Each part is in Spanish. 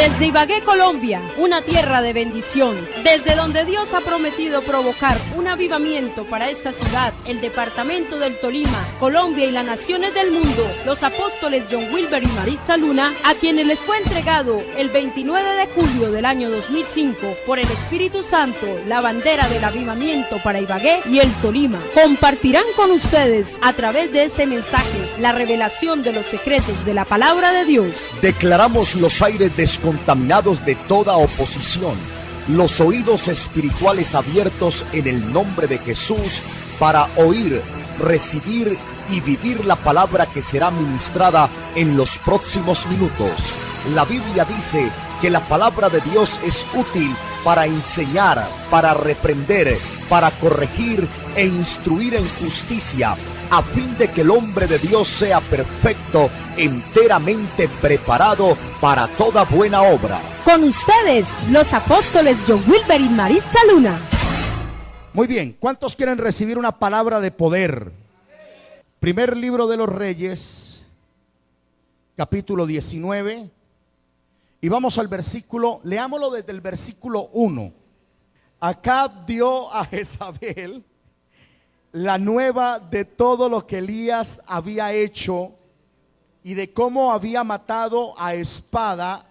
Desde Ibagué, Colombia, una tierra de bendición, desde donde Dios ha prometido provocar un avivamiento para esta ciudad, el departamento del Tolima, Colombia y las naciones del mundo, los apóstoles John Wilber y Maritza Luna, a quienes les fue entregado el 29 de julio del año 2005 por el Espíritu Santo la bandera del avivamiento para Ibagué y el Tolima, compartirán con ustedes a través de este mensaje la revelación de los secretos de la palabra de Dios. Declaramos los aires descontaminados de toda oposición, los oídos espirituales abiertos en el nombre de Jesús para oír, recibir y vivir la palabra que será ministrada en los próximos minutos. La Biblia dice que la palabra de Dios es útil para enseñar, para reprender, para corregir e instruir en justicia, a fin de que el hombre de Dios sea perfecto, enteramente preparado para toda buena obra. Con ustedes, los apóstoles John Wilber y Maritza Luna. Muy bien, ¿cuántos quieren recibir una palabra de poder? Primer libro de los Reyes, capítulo 19. Y vamos al versículo, leámoslo desde el versículo 1. Acab dio a Jezabel la nueva de todo lo que Elías había hecho y de cómo había matado a espada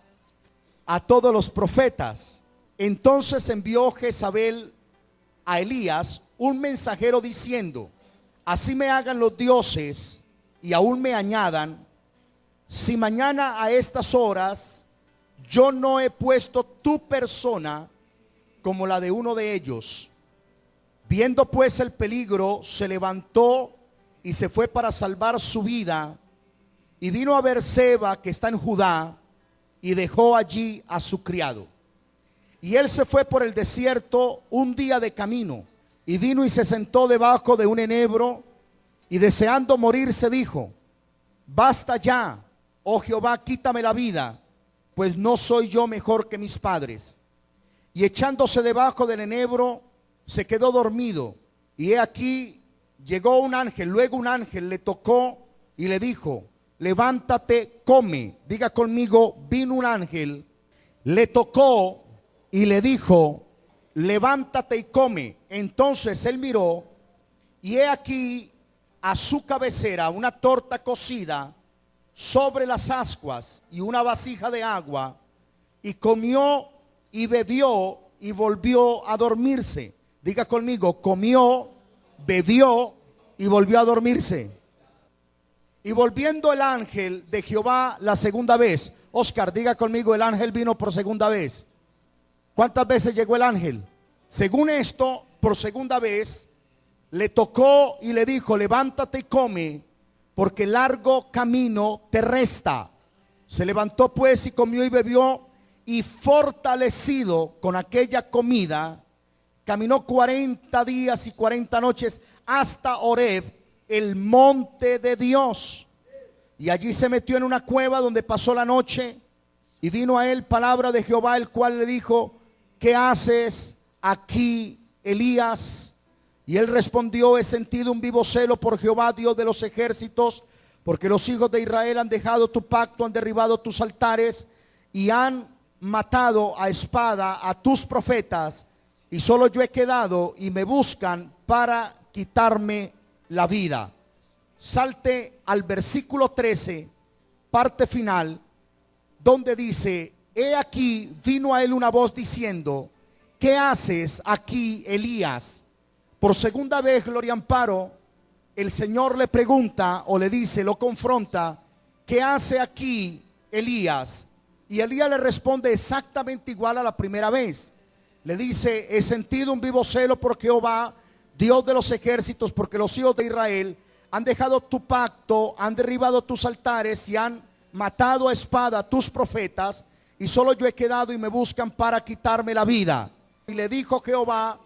a todos los profetas. Entonces envió Jezabel a Elías un mensajero diciendo: así me hagan los dioses y aún me añadan, si mañana a estas horas yo no he puesto tu persona como la de uno de ellos. Viendo pues el peligro, se levantó y se fue para salvar su vida, y vino a Beerseba, que está en Judá, y dejó allí a su criado. Y él se fue por el desierto un día de camino, y vino y se sentó debajo de un enebro, y deseando morirse dijo: basta ya, oh Jehová, quítame la vida, pues no soy yo mejor que mis padres. Y echándose debajo del enebro, se quedó dormido. Y he aquí, llegó un ángel, luego un ángel le tocó y le dijo: levántate, come. Diga conmigo, vino un ángel, le tocó y le dijo: levántate y come. Entonces él miró, y he aquí a su cabecera una torta cocida sobre las ascuas y una vasija de agua, y comió y bebió y volvió a dormirse. Diga conmigo, comió, bebió y volvió a dormirse. Y volviendo el ángel de Jehová la segunda vez. Oscar, diga conmigo, el ángel vino por segunda vez. ¿Cuántas veces llegó el ángel? Según esto, por segunda vez le tocó y le dijo: levántate y come, porque largo camino te resta. Se levantó pues y comió y bebió, y fortalecido con aquella comida, caminó 40 días y 40 noches hasta Horeb, el monte de Dios. Y allí se metió en una cueva donde pasó la noche. Y vino a él palabra de Jehová, el cual le dijo: ¿qué haces aquí, Elías? Y él respondió: he sentido un vivo celo por Jehová, Dios de los ejércitos, porque los hijos de Israel han dejado tu pacto, han derribado tus altares y han matado a espada a tus profetas, y solo yo he quedado y me buscan para quitarme la vida. Salte al versículo 13, parte final, donde dice: he aquí vino a él una voz diciendo: ¿qué haces aquí, Elías? Por segunda vez, Gloria Amparo, el Señor le pregunta o le dice, lo confronta: ¿qué hace aquí, Elías? Y Elías le responde exactamente igual a la primera vez. Le dice: he sentido un vivo celo por Jehová, Dios de los ejércitos, porque los hijos de Israel han dejado tu pacto, han derribado tus altares y han matado a espada a tus profetas, y solo yo he quedado y me buscan para quitarme la vida. Y le dijo Jehová: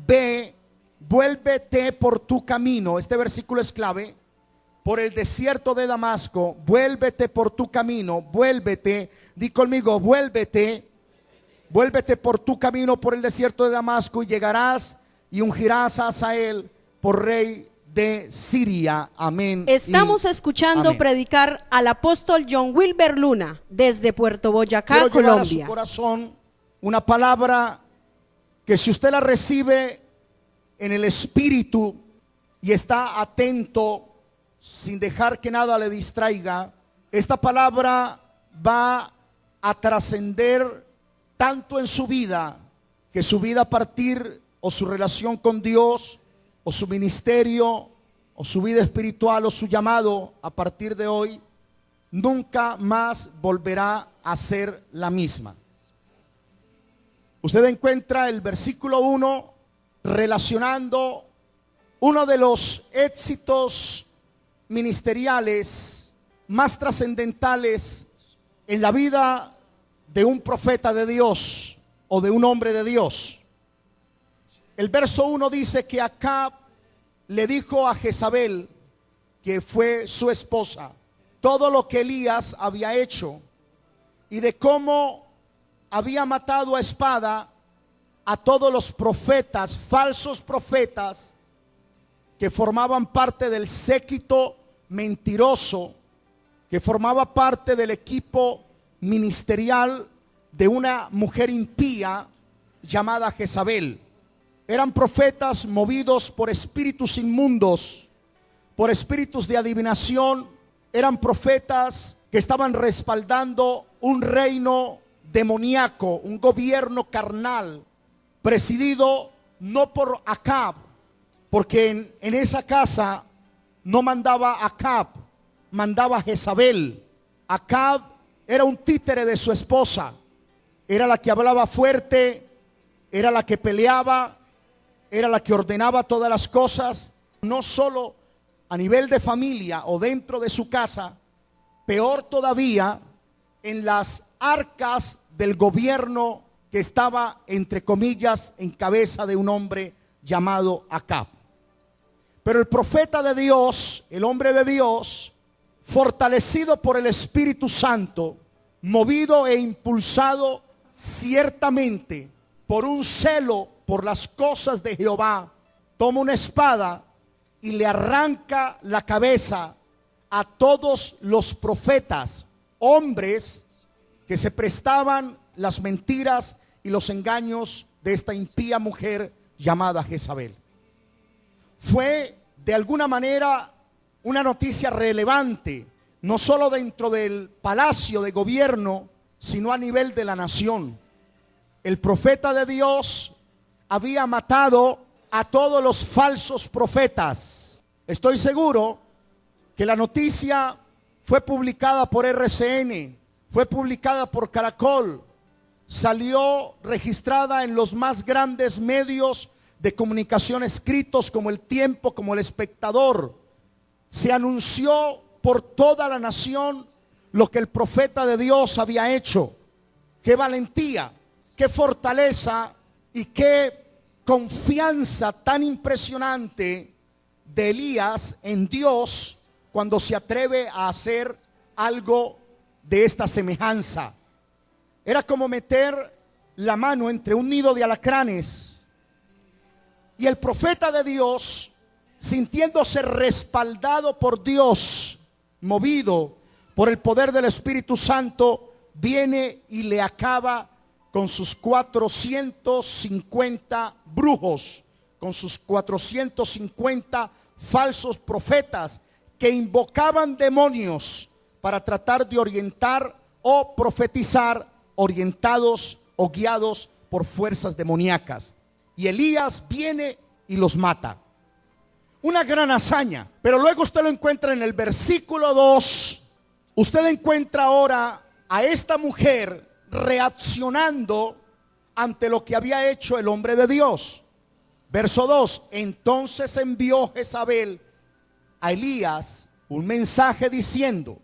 ve, vuélvete por tu camino. Este versículo es clave. Por el desierto de Damasco, vuélvete por tu camino, vuélvete. Di conmigo, vuélvete. Vuélvete por tu camino por el desierto de Damasco, y llegarás y ungirás a Hazael por rey de Siria. Amén. Estamos escuchando amén. Predicar al apóstol John Wilber Luna desde Puerto Boyacá, Quiero llevar a Colombia. su corazón una palabra que, si usted la recibe en el espíritu y está atento, sin dejar que nada le distraiga, esta palabra va a trascender tanto en su vida, que su vida a partir, o su relación con Dios, o su ministerio, o su vida espiritual, o su llamado, a partir de hoy, nunca más volverá a ser la misma. Usted encuentra el versículo 1 relacionando uno de los éxitos ministeriales más trascendentales en la vida de un profeta de Dios o de un hombre de Dios. El verso 1 dice que Acab le dijo a Jezabel, que fue su esposa, todo lo que Elías había hecho y de cómo había matado a espada a todos los profetas, falsos profetas, que formaban parte del séquito mentiroso, que formaba parte del equipo ministerial de una mujer impía llamada Jezabel. Eran profetas movidos por espíritus inmundos, por espíritus de adivinación. Eran profetas que estaban respaldando un reino demoníaco, un gobierno carnal, presidido no por Acab, porque en esa casa no mandaba Acab, mandaba Jezabel. Acab era un títere de su esposa, era la que hablaba fuerte, era la que peleaba, era la que ordenaba todas las cosas, no solo a nivel de familia o dentro de su casa, peor todavía en las arcas del gobierno que estaba, entre comillas, en cabeza de un hombre llamado Acab. Pero el profeta de Dios, el hombre de Dios, fortalecido por el Espíritu Santo, movido e impulsado ciertamente por un celo por las cosas de Jehová, toma una espada y le arranca la cabeza a todos los profetas, hombres que se prestaban las mentiras y los engaños de esta impía mujer llamada Jezabel. Fue de alguna manera una noticia relevante, no solo dentro del palacio de gobierno, sino a nivel de la nación. El profeta de Dios había matado a todos los falsos profetas. Estoy seguro que la noticia fue publicada por RCN, fue publicada por Caracol, salió registrada en los más grandes medios de comunicación escritos como El Tiempo, como El Espectador. Se anunció por toda la nación lo que el profeta de Dios había hecho. Qué valentía, qué fortaleza y qué confianza tan impresionante de Elías en Dios cuando se atreve a hacer algo de esta semejanza. Era como meter la mano entre un nido de alacranes. Y el profeta de Dios, sintiéndose respaldado por Dios, movido por el poder del Espíritu Santo, viene y le acaba con sus 450 brujos, con sus 450 falsos profetas que invocaban demonios para tratar de orientar o profetizar, orientados o guiados por fuerzas demoníacas. Y Elías viene y los mata. Una gran hazaña. Pero luego usted lo encuentra en el versículo 2. Usted encuentra ahora a esta mujer reaccionando ante lo que había hecho el hombre de Dios. Verso 2. Entonces envió Jezabel a Elías un mensaje diciendo: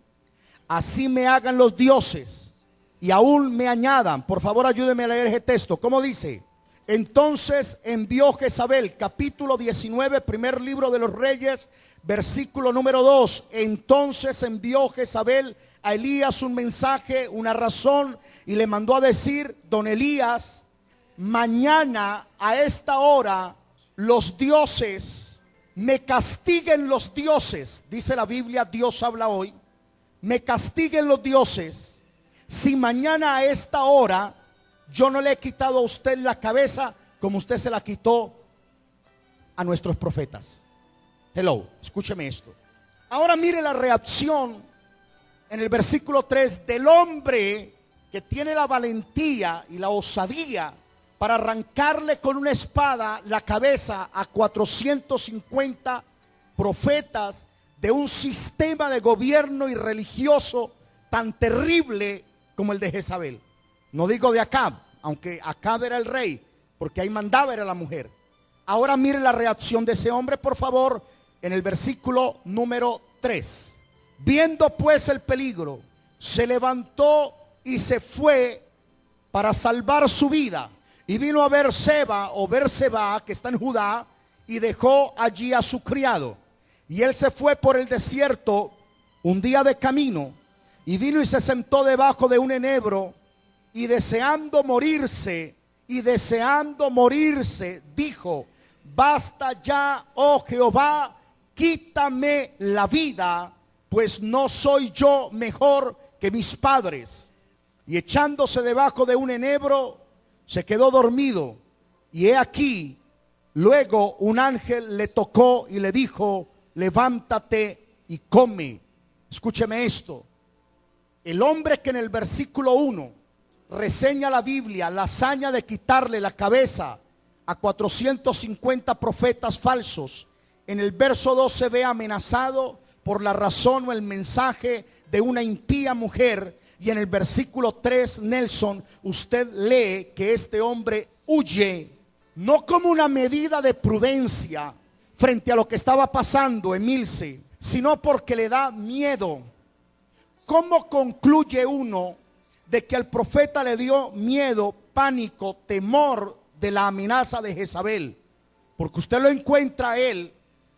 así me hagan los dioses y aún me añadan. Por favor, ayúdeme a leer ese texto. ¿Cómo dice? Entonces envió Jezabel, capítulo 19, primer libro de los Reyes, versículo número 2. Entonces envió Jezabel a Elías un mensaje, una razón, y le mandó a decir: don Elías, mañana a esta hora los dioses me castiguen los dioses, dice la Biblia, Dios habla hoy, me castiguen los dioses, si mañana a esta hora yo no le he quitado a usted la cabeza como usted se la quitó a nuestros profetas. Hello, escúcheme esto. Ahora mire la reacción en el versículo 3 del hombre que tiene la valentía y la osadía para arrancarle con una espada la cabeza a 450 profetas de un sistema de gobierno y religioso tan terrible como el de Jezabel. No digo de Acab, aunque Acab era el rey, porque ahí mandaba era la mujer. Ahora mire la reacción de ese hombre, por favor, en el versículo número 3. Viendo pues el peligro, se levantó y se fue para salvar su vida. Y vino a Berseba o Berseba, que está en Judá, y dejó allí a su criado. Y él se fue por el desierto un día de camino, y vino y se sentó debajo de un enebro, y deseando morirse, dijo: basta ya, oh Jehová, quítame la vida, pues no soy yo mejor que mis padres. Y echándose debajo de un enebro, se quedó dormido. Y he aquí, luego un ángel le tocó y le dijo: levántate y come. Escúcheme esto. El hombre que en el versículo 1 reseña la Biblia la hazaña de quitarle la cabeza a 450 profetas falsos, en el verso 2 se ve amenazado por la razón o el mensaje de una impía mujer. Y en el versículo 3, Nelson, usted lee que este hombre huye, no como una medida de prudencia frente a lo que estaba pasando en Milce, sino porque le da miedo. ¿Cómo concluye uno de que al profeta le dio miedo, pánico, temor de la amenaza de Jezabel? Porque usted lo encuentra a él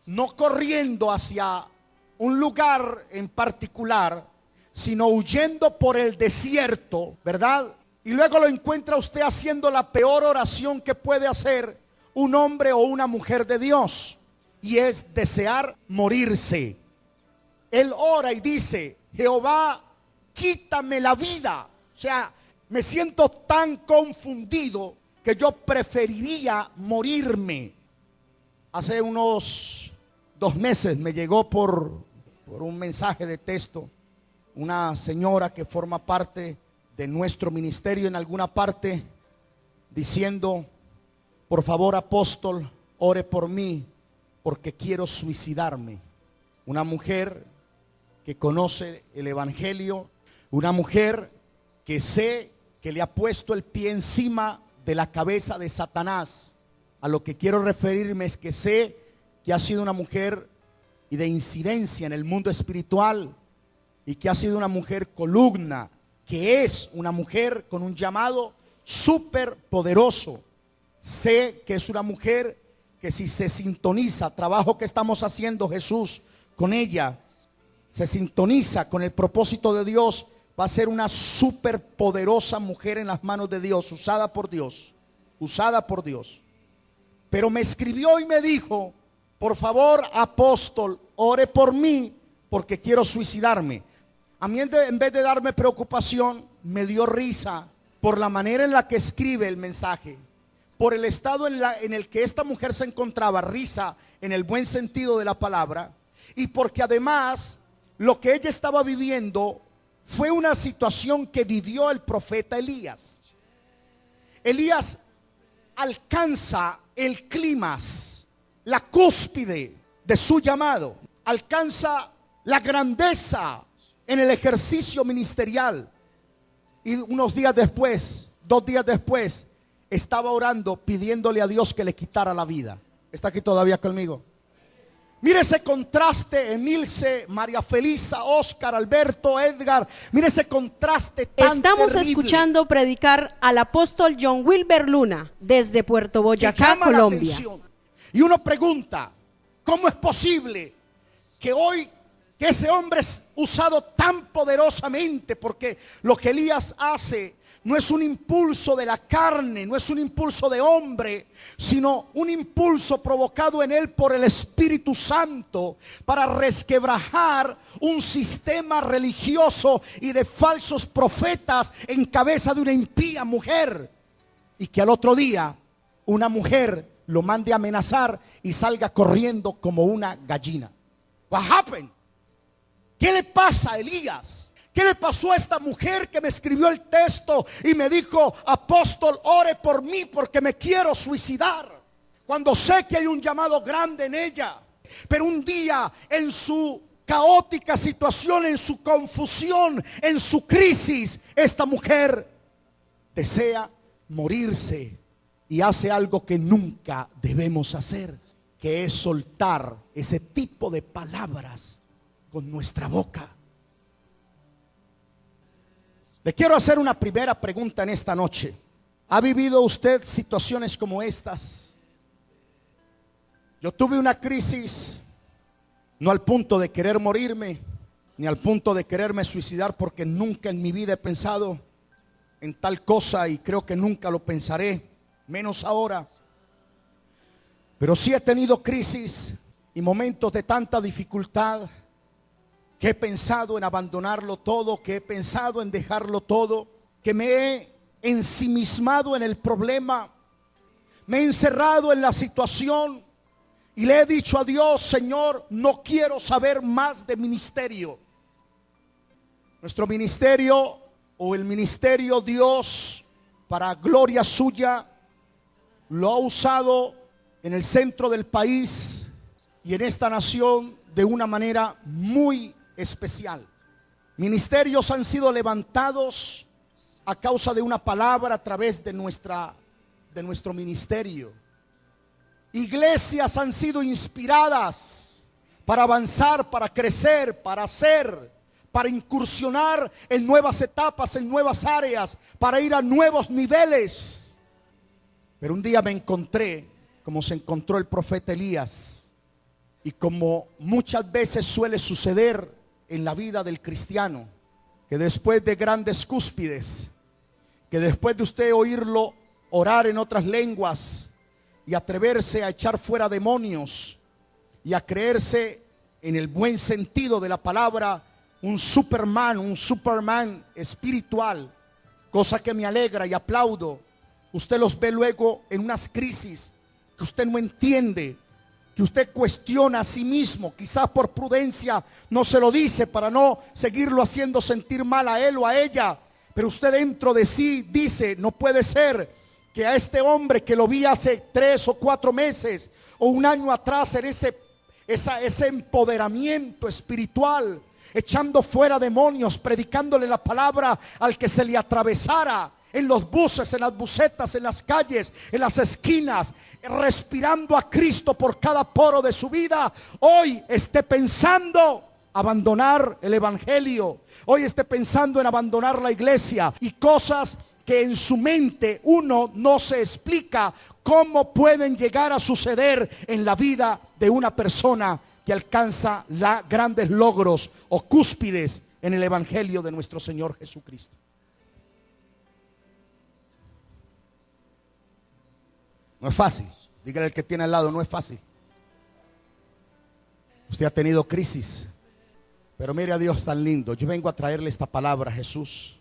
no corriendo hacia un lugar en particular, sino huyendo por el desierto, ¿verdad? Y luego lo encuentra usted haciendo la peor oración que puede hacer un hombre o una mujer de Dios, y es desear morirse. Él ora y dice: Jehová, quítame la vida. O sea, me siento tan confundido que yo preferiría morirme. Hace unos 2 meses me llegó por un mensaje de texto una señora que forma parte de nuestro ministerio en alguna parte, diciendo: por favor, apóstol, ore por mí porque quiero suicidarme. Una mujer que conoce el evangelio, una mujer que sé que le ha puesto el pie encima de la cabeza de Satanás. A lo que quiero referirme es que sé que ha sido una mujer y de incidencia en el mundo espiritual, y que ha sido una mujer columna, que es una mujer con un llamado súper poderoso. Sé que es una mujer que, si se sintoniza, trabajo que estamos haciendo Jesús con ella, se sintoniza con el propósito de Dios, va a ser una súper poderosa mujer en las manos de Dios, usada por Dios, usada por Dios. Pero me escribió y me dijo: por favor, apóstol, ore por mí porque quiero suicidarme. A mí, en vez de darme preocupación, me dio risa por la manera en la que escribe el mensaje, por el estado en el que esta mujer se encontraba, risa en el buen sentido de la palabra, y porque además lo que ella estaba viviendo fue una situación que vivió el profeta Elías. Elías alcanza el clímax, la cúspide de su llamado, alcanza la grandeza en el ejercicio ministerial, y unos días después, 2 días después, estaba orando pidiéndole a Dios que le quitara la vida. ¿Está aquí todavía conmigo? Mire ese contraste, Emilce, María Felisa, Oscar, Alberto, Edgar. Mire ese contraste tan Estamos terrible. escuchando predicar al apóstol John Wilber Luna desde Puerto Boyacá, Colombia. Y uno pregunta: ¿cómo es posible que hoy, que ese hombre es usado tan poderosamente? Porque lo que Elías hace no es un impulso de la carne, no es un impulso de hombre, sino un impulso provocado en él por el Espíritu Santo para resquebrajar un sistema religioso y de falsos profetas en cabeza de una impía mujer, y que al otro día una mujer lo mande a amenazar y salga corriendo como una gallina. What happened? ¿Qué le pasa a Elías? ¿Qué le pasó a esta mujer que me escribió el texto y me dijo: apóstol, ore por mí porque me quiero suicidar? Cuando sé que hay un llamado grande en ella, pero un día en su caótica situación, en su confusión, en su crisis, esta mujer desea morirse y hace algo que nunca debemos hacer, que es soltar ese tipo de palabras con nuestra boca. Le quiero hacer una primera pregunta en esta noche. ¿Ha vivido usted situaciones como estas? Yo tuve una crisis, no al punto de querer morirme, ni al punto de quererme suicidar, porque nunca en mi vida he pensado en tal cosa y creo que nunca lo pensaré, menos ahora. Pero sí he tenido crisis y momentos de tanta dificultad que he pensado en abandonarlo todo, que he pensado en dejarlo todo, que me he ensimismado en el problema, me he encerrado en la situación y le he dicho a Dios: Señor, no quiero saber más de ministerio. Nuestro ministerio, o el ministerio, Dios, para gloria suya, lo ha usado en el centro del país y en esta nación de una manera muy especial. Ministerios han sido levantados a causa de una palabra a través de nuestro ministerio. Iglesias han sido inspiradas para avanzar, para crecer, para hacer, para incursionar en nuevas etapas, en nuevas áreas, para ir a nuevos niveles. Pero un día me encontré como se encontró el profeta Elías, y como muchas veces suele suceder en la vida del cristiano, que después de grandes cúspides, que después de usted oírlo orar en otras lenguas y atreverse a echar fuera demonios y a creerse, en el buen sentido de la palabra, un Superman espiritual, cosa que me alegra y aplaudo, usted los ve luego en unas crisis que usted no entiende, que usted cuestiona a sí mismo. Quizás por prudencia no se lo dice para no seguirlo haciendo sentir mal a él o a ella, pero usted dentro de sí dice: no puede ser que a este hombre que lo vi hace 3 o 4 meses o un año atrás en ese empoderamiento espiritual, echando fuera demonios, predicándole la palabra al que se le atravesara, en los buses, en las busetas, en las calles, en las esquinas, respirando a Cristo por cada poro de su vida, hoy esté pensando abandonar el evangelio, hoy esté pensando en abandonar la iglesia, y cosas que en su mente uno no se explica cómo pueden llegar a suceder en la vida de una persona que alcanza grandes logros o cúspides en el evangelio de nuestro Señor Jesucristo. No es fácil. Dígale al que tiene al lado: no es fácil. Usted ha tenido crisis, pero mire a Dios tan lindo. Yo vengo a traerle esta palabra, Jesús.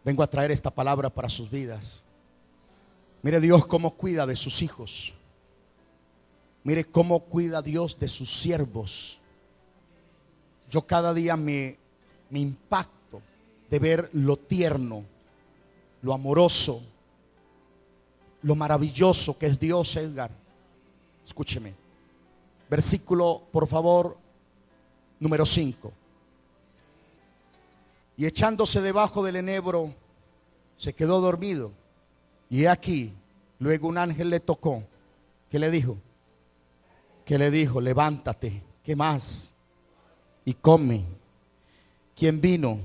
Vengo a traer esta palabra para sus vidas. Mire Dios cómo cuida de sus hijos. Mire cómo cuida Dios de sus siervos. Yo cada día me impacto de ver lo tierno, lo amoroso, lo maravilloso que es Dios, Edgar. Escúcheme. Versículo, por favor, número 5. Y echándose debajo del enebro, se quedó dormido. Y he aquí, luego un ángel le tocó. ¿Qué le dijo? ¿Qué le dijo? Levántate. ¿Qué más? Y come. ¿Quién vino?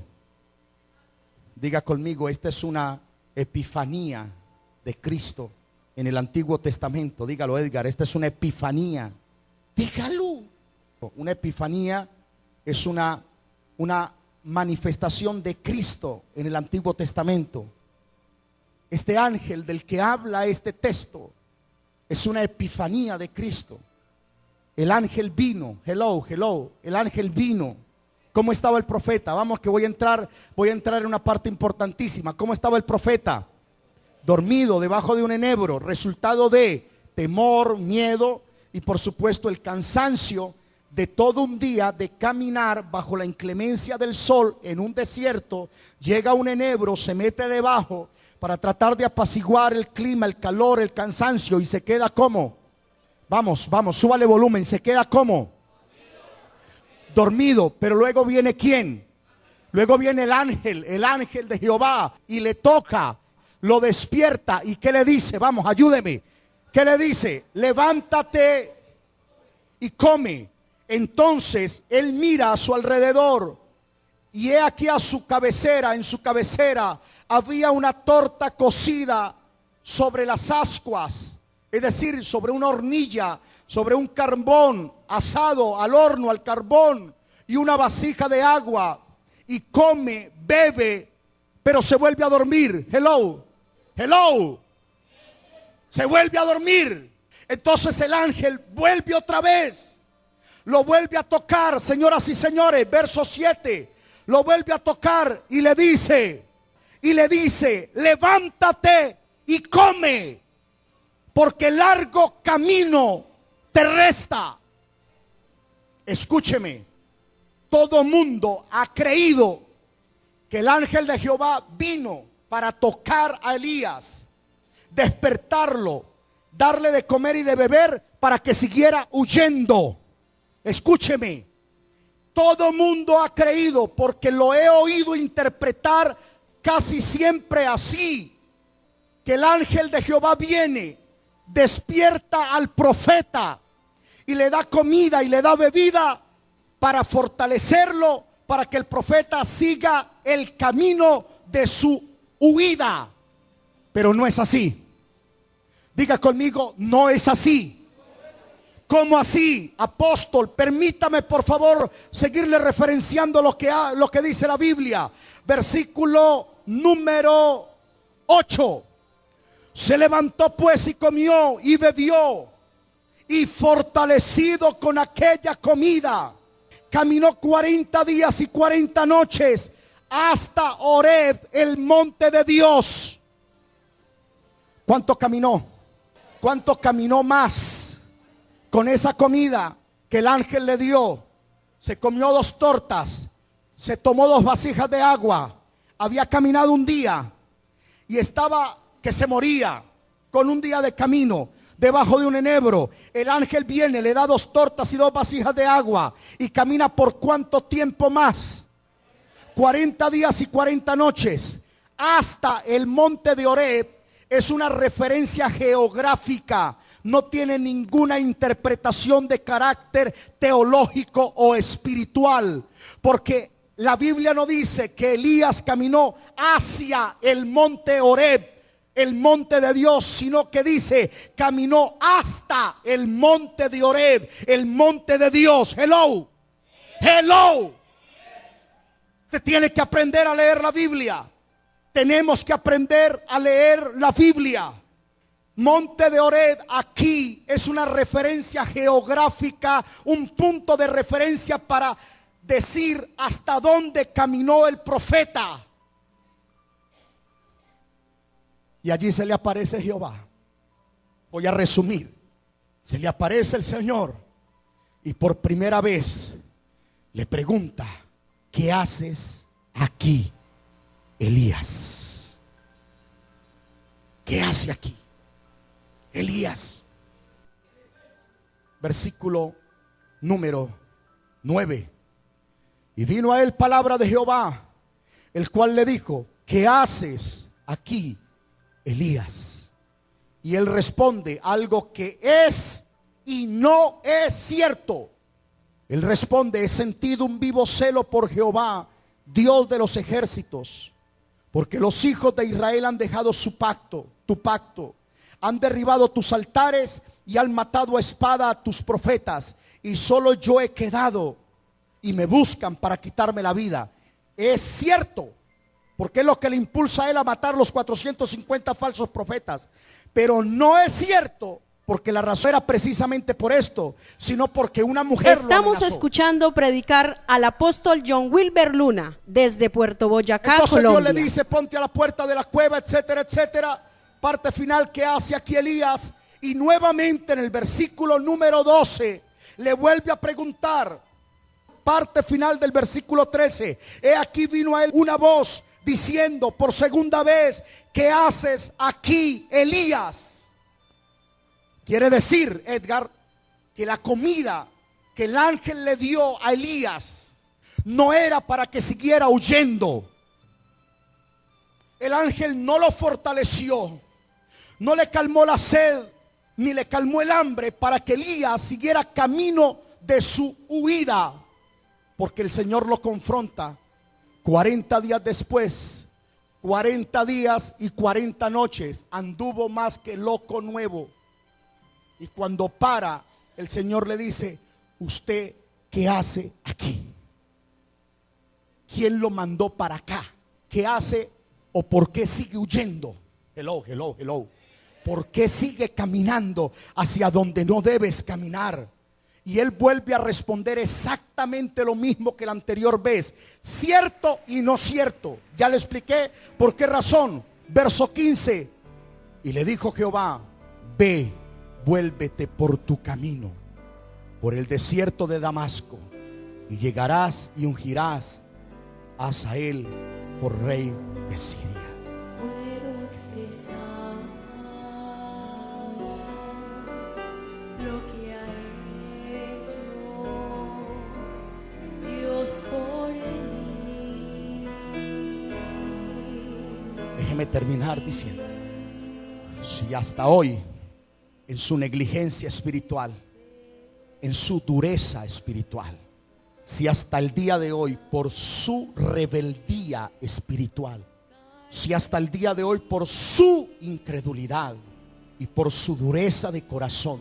Diga conmigo, esta es una epifanía de Cristo en el Antiguo Testamento. Dígalo, Edgar, esta es una epifanía. Dígalo. Una epifanía es una manifestación de Cristo en el Antiguo Testamento. Este ángel del que habla este texto es una epifanía de Cristo. El ángel vino, el ángel vino. ¿Cómo estaba el profeta? Vamos, que voy a entrar en una parte importantísima. ¿Cómo estaba el profeta? Dormido debajo de un enebro, resultado de temor, miedo y por supuesto el cansancio de todo un día de caminar bajo la inclemencia del sol en un desierto. Llega un enebro, se mete debajo para tratar de apaciguar el clima, el calor, el cansancio, y se queda como, vamos, súbale volumen, se queda como dormido. Pero luego viene ¿quién? Luego viene el ángel de Jehová, y le toca, lo despierta. ¿Y qué le dice? Vamos, ayúdeme. ¿Qué le dice? Levántate y come. Entonces él mira a su alrededor, y he aquí a su cabecera, en su cabecera había una torta cocida sobre las ascuas, es decir, sobre una hornilla, sobre un carbón asado al horno, al carbón, y una vasija de agua, y come, bebe, pero se vuelve a dormir. Hello, se vuelve a dormir. Entonces el ángel vuelve otra vez, lo vuelve a tocar, señoras y señores, verso 7, lo vuelve a tocar y le dice, levántate y come, porque largo camino te resta. Escúcheme, todo mundo ha creído que el ángel de Jehová vino para tocar a Elías, despertarlo, darle de comer y de beber para que siguiera huyendo. Escúcheme, todo mundo ha creído, porque lo he oído interpretar casi siempre así, que el ángel de Jehová viene, despierta al profeta y le da comida y le da bebida para fortalecerlo, para que el profeta siga el camino de su huida. Pero no es así. Diga conmigo, no es así. ¿Cómo así, apóstol? Permítame por favor seguirle referenciando lo que dice la Biblia. Versículo número 8. Se levantó pues y comió y bebió, y fortalecido con aquella comida, caminó 40 días y 40 noches hasta Horeb, el monte de Dios. ¿Cuánto caminó? ¿Cuánto caminó más? Con esa comida que el ángel le dio, se comió 2 tortas, se tomó 2 vasijas de agua. Había caminado un día y estaba que se moría, con un día de camino debajo de un enebro. El ángel viene, le da 2 tortas y 2 vasijas de agua, y camina por ¿cuánto tiempo más? 40 días y 40 noches hasta el monte de Horeb. Es una referencia geográfica, no tiene ninguna interpretación de carácter teológico o espiritual, porque la Biblia no dice que Elías caminó hacia el monte Horeb, el monte de Dios, sino que dice caminó hasta el monte de Horeb, el monte de Dios. Hello. Usted tiene que aprender a leer la Biblia. Tenemos que aprender a leer la Biblia. Monte de Horeb aquí es una referencia geográfica, un punto de referencia para decir hasta dónde caminó el profeta. Y allí se le aparece Jehová. Voy a resumir. Se le aparece el Señor y por primera vez le pregunta: ¿qué haces aquí, Elías? ¿Qué hace aquí, Elías? Versículo número 9. Y vino a él palabra de Jehová, el cual le dijo: ¿qué haces aquí, Elías? Y él responde algo que es y no es cierto. Él responde: he sentido un vivo celo por Jehová, Dios de los ejércitos, porque los hijos de Israel han dejado su pacto, tu pacto, han derribado tus altares y han matado a espada a tus profetas, y solo yo he quedado y me buscan para quitarme la vida. es cierto, porque es lo que le impulsa a él a matar los 450 falsos profetas. Pero no es cierto porque la razón era precisamente por esto, sino porque una mujer Estamos lo amenazó. escuchando predicar al apóstol John Wilber Luna desde Puerto Boyacá, Entonces Colombia. Dios le dice: ponte a la puerta de la cueva, etcétera, etcétera. Parte final que hace aquí Elías. Y nuevamente en el versículo número 12 le vuelve a preguntar. Parte final del versículo 13. He aquí vino a él una voz diciendo por segunda vez: ¿qué haces aquí, Elías? Quiere decir, Edgar, que la comida que el ángel le dio a Elías no era para que siguiera huyendo. El ángel no lo fortaleció, no le calmó la sed, ni le calmó el hambre para que Elías siguiera camino de su huida. Porque el Señor lo confronta 40 días después, 40 días y 40 noches, anduvo más que loco nuevo. Y cuando para, el Señor le dice: ¿usted qué hace aquí? ¿Quién lo mandó para acá? ¿Qué hace o por qué sigue huyendo? Hello, hello, hello. ¿Por qué sigue caminando hacia donde no debes caminar? Y él vuelve a responder exactamente lo mismo que la anterior vez: cierto y no cierto. Ya le expliqué por qué razón. Verso 15. Y le dijo Jehová: ve, vuélvete por tu camino, por el desierto de Damasco, y llegarás y ungirás a Hazael por rey de Siria. Puedo expresar lo que ha hecho Dios por mí. Déjeme terminar diciendo: si hasta hoy, en su negligencia espiritual, en su dureza espiritual, si hasta el día de hoy por su rebeldía espiritual, si hasta el día de hoy por su incredulidad y por su dureza de corazón,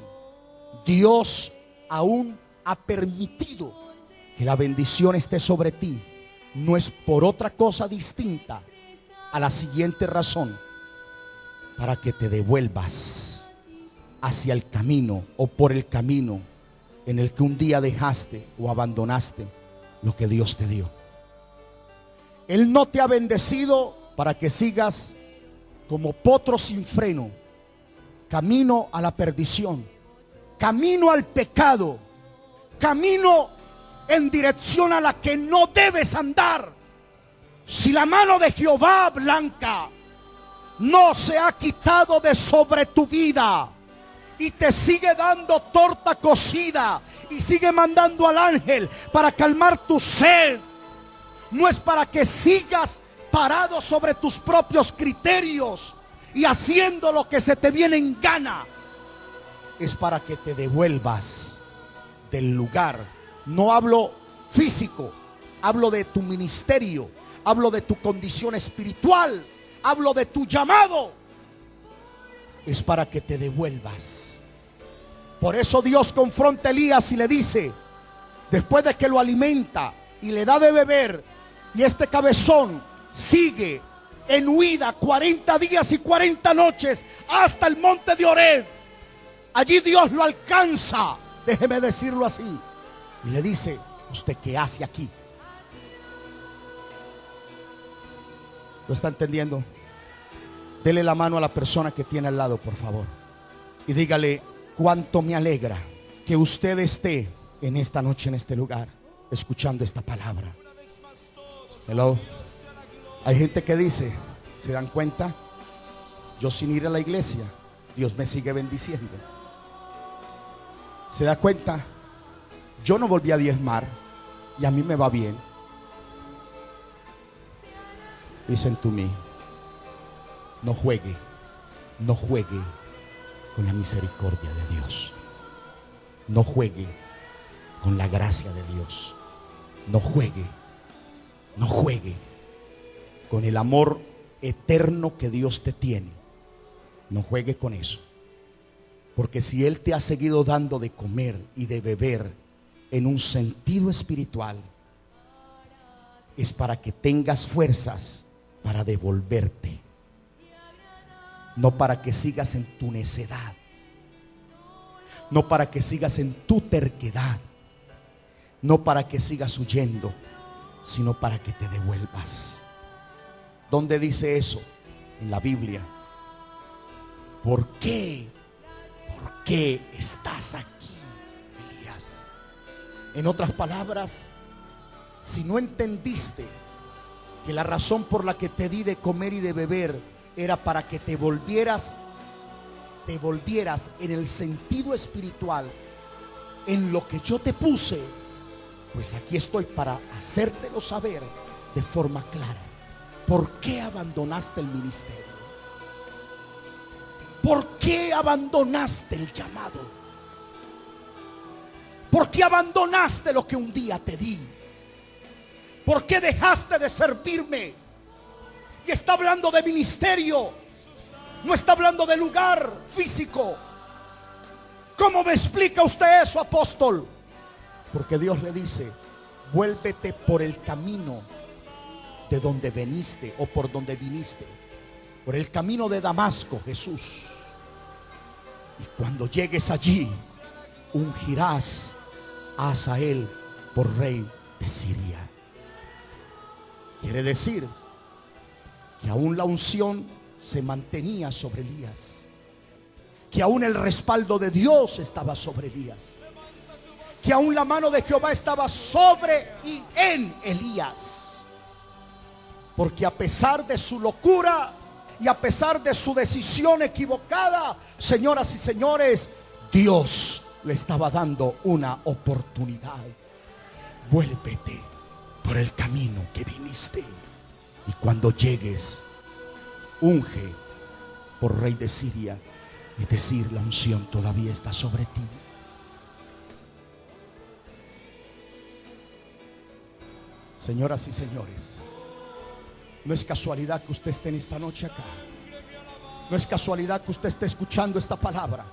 Dios aún ha permitido que la bendición esté sobre ti, no es por otra cosa distinta a la siguiente razón: para que te devuelvas hacia el camino o por el camino en el que un día dejaste o abandonaste lo que Dios te dio. Él no te ha bendecido para que sigas como potro sin freno, camino a la perdición, camino al pecado, camino en dirección a la que no debes andar. Si la mano de Jehová blanca no se ha quitado de sobre tu vida y te sigue dando torta cocida y sigue mandando al ángel para calmar tu sed, no es para que sigas parado sobre tus propios criterios y haciendo lo que se te viene en gana. Es para que te devuelvas del lugar. No hablo físico, hablo de tu ministerio, hablo de tu condición espiritual, hablo de tu llamado. Es para que te devuelvas. Por eso Dios confronta a Elías y le dice, después de que lo alimenta y le da de beber, y este cabezón sigue en huida 40 días y 40 noches hasta el monte de Horeb. Allí Dios lo alcanza, déjeme decirlo así, y le dice: ¿usted qué hace aquí? ¿Lo está entendiendo? Dele la mano a la persona que tiene al lado, por favor, y dígale: cuánto me alegra que usted esté en esta noche en este lugar escuchando esta palabra. Hello. Hay gente que dice, ¿se dan cuenta? Yo sin ir a la iglesia, Dios me sigue bendiciendo. ¿Se da cuenta? Yo no volví a diezmar y a mí me va bien. Listen to me. No juegue con la misericordia de Dios. No juegue con la gracia de Dios. No juegue con el amor eterno que Dios te tiene. No juegue con eso. Porque si Él te ha seguido dando de comer y de beber en un sentido espiritual, es para que tengas fuerzas para devolverte, no para que sigas en tu necedad, no para que sigas en tu terquedad, no para que sigas huyendo, sino para que te devuelvas. ¿Dónde dice eso? En la Biblia. ¿Por qué? ¿Por qué estás aquí, Elías? En otras palabras, si no entendiste que la razón por la que te di de comer y de beber era para que te volvieras en el sentido espiritual, en lo que yo te puse, pues aquí estoy para hacértelo saber de forma clara. ¿Por qué abandonaste el ministerio? ¿Por qué abandonaste el llamado? ¿Por qué abandonaste lo que un día te di? ¿Por qué dejaste de servirme? Y está hablando de ministerio, no está hablando de lugar físico. ¿Cómo me explica usted eso, apóstol? Porque Dios le dice: vuélvete por el camino de donde veniste, o por donde viniste, por el camino de Damasco, Jesús. Y cuando llegues allí, ungirás a Hazael por rey de Siria. Quiere decir que aún la unción se mantenía sobre Elías, que aún el respaldo de Dios estaba sobre Elías, que aún la mano de Jehová estaba sobre y en Elías. Porque a pesar de su locura y a pesar de su decisión equivocada, señoras y señores, Dios le estaba dando una oportunidad. Vuélvete por el camino que viniste, y cuando llegues, unge por rey de Siria. Es decir, la unción todavía está sobre ti. Señoras y señores, no es casualidad que usted esté en esta noche acá. No es casualidad que usted esté escuchando esta palabra.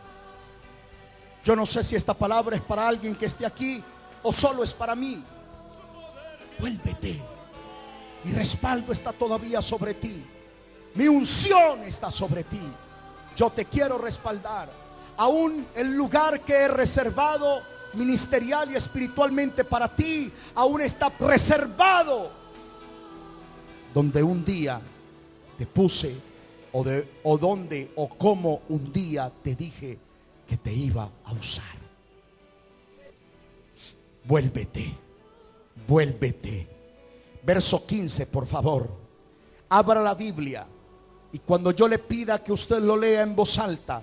Yo no sé si esta palabra es para alguien que esté aquí o solo es para mí. Vuélvete. Mi respaldo está todavía sobre ti. Mi unción está sobre ti. Yo te quiero respaldar. Aún el lugar que he reservado ministerial y espiritualmente para ti, aún está reservado, donde un día te puse, o donde o como un día te dije que te iba a usar. Vuélvete, vuélvete. Verso 15, por favor. Abra la Biblia, y cuando yo le pida que usted lo lea en voz alta,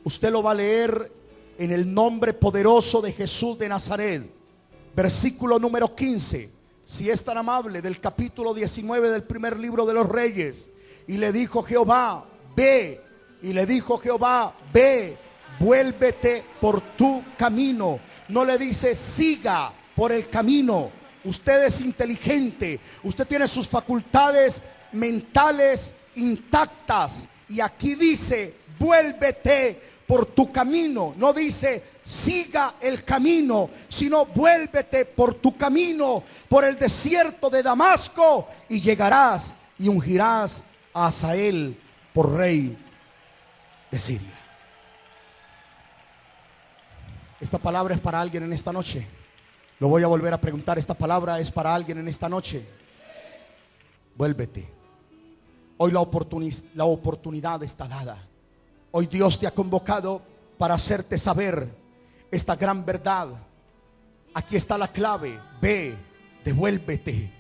usted lo va a leer en el nombre poderoso de Jesús de Nazaret. Versículo número 15, si es tan amable, del capítulo 19 del primer libro de los Reyes. Y le dijo Jehová, ve. Y le dijo Jehová, ve, vuélvete por tu camino. No le dice siga por el camino. Usted es inteligente, usted tiene sus facultades mentales intactas, y aquí dice vuélvete por tu camino. No dice siga el camino, sino vuélvete por tu camino, por el desierto de Damasco, y llegarás y ungirás a Hazael por rey de Siria. Esta palabra es para alguien en esta noche. Lo voy a volver a preguntar. Esta palabra es para alguien en esta noche. Vuélvete. Hoy la oportunidad está dada. Hoy Dios te ha convocado para hacerte saber esta gran verdad. Aquí está la clave. Ve, devuélvete.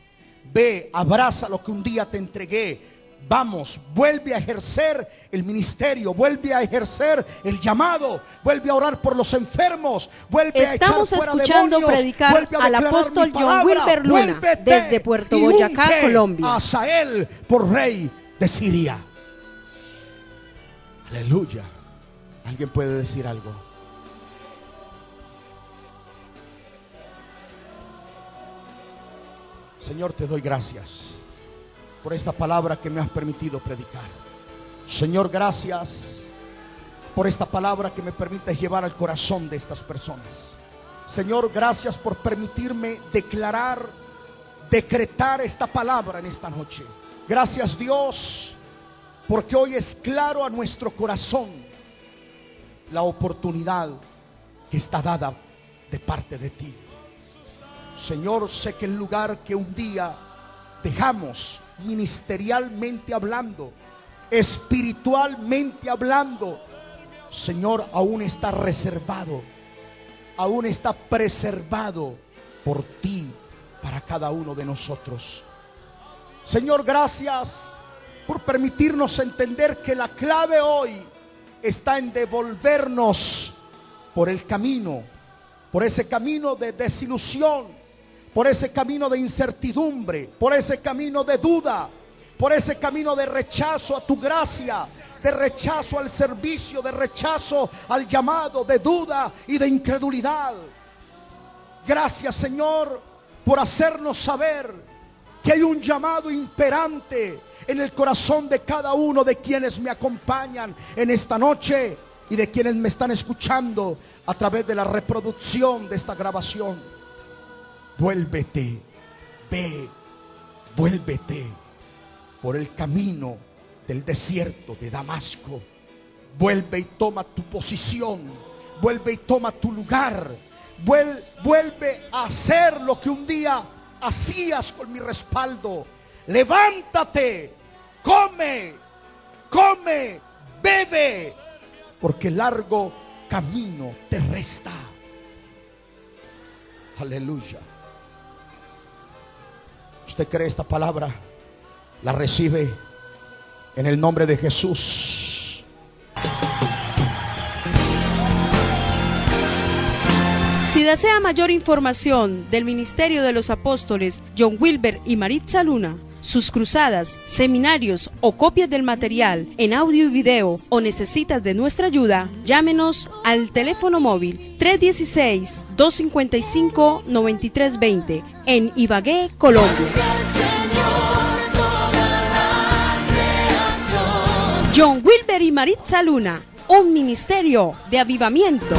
Ve, abraza lo que un día te entregué. Vamos, vuelve a ejercer el ministerio, vuelve a ejercer el llamado, vuelve a orar por los enfermos, vuelve a echar fuera demonios. Estamos escuchando predicar al apóstol John Wilber Luna desde Puerto Boyacá, Colombia. A Hazael por rey de Siria. Aleluya. ¿Alguien puede decir algo? Señor, te doy gracias por esta palabra que me has permitido predicar. Señor, gracias por esta palabra que me permites llevar al corazón de estas personas. Señor, gracias por permitirme declarar decretar esta palabra en esta noche. Gracias, Dios, porque hoy es claro a nuestro corazón la oportunidad que está dada de parte de ti. Señor, sé que el lugar que un día dejamos, ministerialmente hablando, espiritualmente hablando, Señor, aún está reservado, aún está preservado por ti para cada uno de nosotros. Señor, gracias por permitirnos entender que la clave hoy está en devolvernos por el camino, por ese camino de desilusión, por ese camino de incertidumbre, por ese camino de duda, por ese camino de rechazo a tu gracia, de rechazo al servicio, de rechazo al llamado, de duda y de incredulidad. Gracias, Señor, por hacernos saber que hay un llamado imperante en el corazón de cada uno de quienes me acompañan en esta noche y de quienes me están escuchando a través de la reproducción de esta grabación. Vuélvete, ve, vuélvete por el camino del desierto de Damasco. Vuelve y toma tu posición, vuelve y toma tu lugar, vuelve a hacer lo que un día hacías con mi respaldo. Levántate, come, bebe, porque largo camino te resta. Aleluya. ¿Usted cree esta palabra? ¿La recibe en el nombre de Jesús? Si desea mayor información del Ministerio de los Apóstoles John Wilber y Maritza Luna, sus cruzadas, seminarios o copias del material en audio y video, o necesitas de nuestra ayuda, llámenos al teléfono móvil 316-255-9320 en Ibagué, Colombia. John Wilber y Maritza Luna, un ministerio de avivamiento.